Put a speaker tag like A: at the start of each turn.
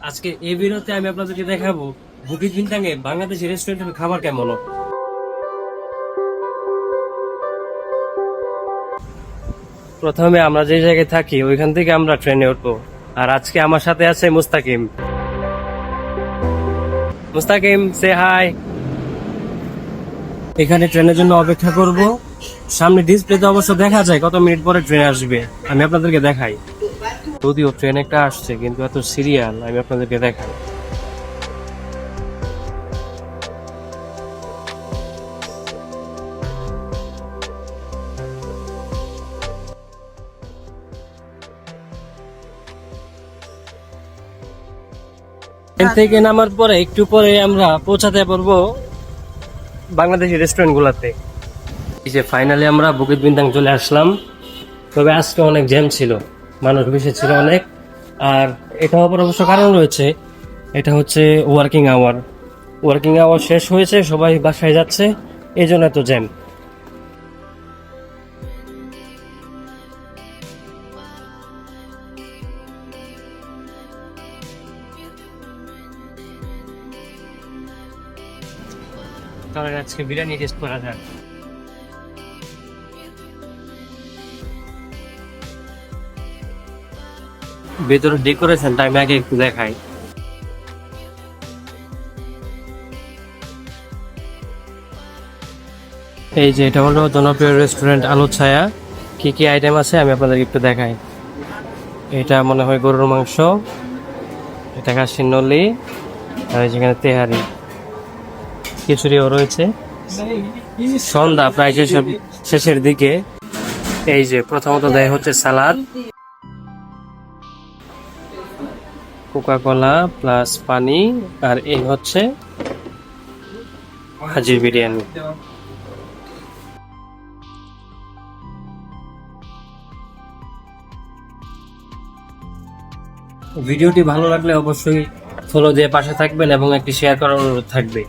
A: আজকে এই ভিডিওতে আমি আপনাদেরকে দেখাবো বুকিট বিন্টাঙে বাংলাদেশি রেস্টুরেন্টের খাবার কেমন। প্রথমে আমরা যে জায়গায় থাকি ওইখান থেকে আমরা ট্রেনে উঠবো। আর আজকে আমার সাথে আছে মুস্তাকিম। মুস্তাকিম, সে হাই। এখানে ট্রেনের জন্য অপেক্ষা করব। সামনে ডিসপ্লেতে অবশ্য দেখা যায় কত মিনিট পরে ট্রেন আসবে, আমি আপনাদেরকে দেখাই। যদিও ট্রেন একটা আসছে কিন্তু এত সিরিয়াল, আমি আপনাদেরকে দেখাই। ট্রেন থেকে নামার পরে একটু পরে আমরা পৌঁছাতে পারবো বাংলাদেশি রেস্টুরেন্ট গুলাতে। এই যে ফাইনালি আমরা বুকিট বিন্দাং চলে আসলাম। তবে আজকে অনেক জ্যাম ছিল, মানুষ বেশি ছিল অনেক। আর এটা হবার অবশ্য কারণ রয়েছে, এটা হচ্ছে ওয়ার্কিং আওয়ার শেষ হয়েছে, সবাই বাসায় যাচ্ছে, এই জন্য এত জ্যাম। তাহলে আজকে বিরিয়ানি টেস্ট করা যাক। ভেতরে ডেকোরেশনটা আমি আগে একটু দেখাই। এই যে এটা হলো জনপ্রিয় রেস্টুরেন্ট আলো ছায়া। কি কি আইটেম আছে আমি আপনাদেরকে একটু দেখাই। এটা মনে হয় গরুর মাংস, এটা খাসির নলি, আর যেখানে তেহারি, খিচুড়িও রয়েছে। সন্ধ্যা প্রায় শেষের দিকে। এই যে প্রথমত দেয় হচ্ছে সালাদ, কোকা কোলা প্লাস পানি, আর এই হচ্ছে হাজির বিরিয়ানি। ভিডিওটি ভালো লাগলে অবশ্যই ফলো দিয়ে পাশে থাকবেন এবং একটি শেয়ার করার অনুরোধ থাকবে।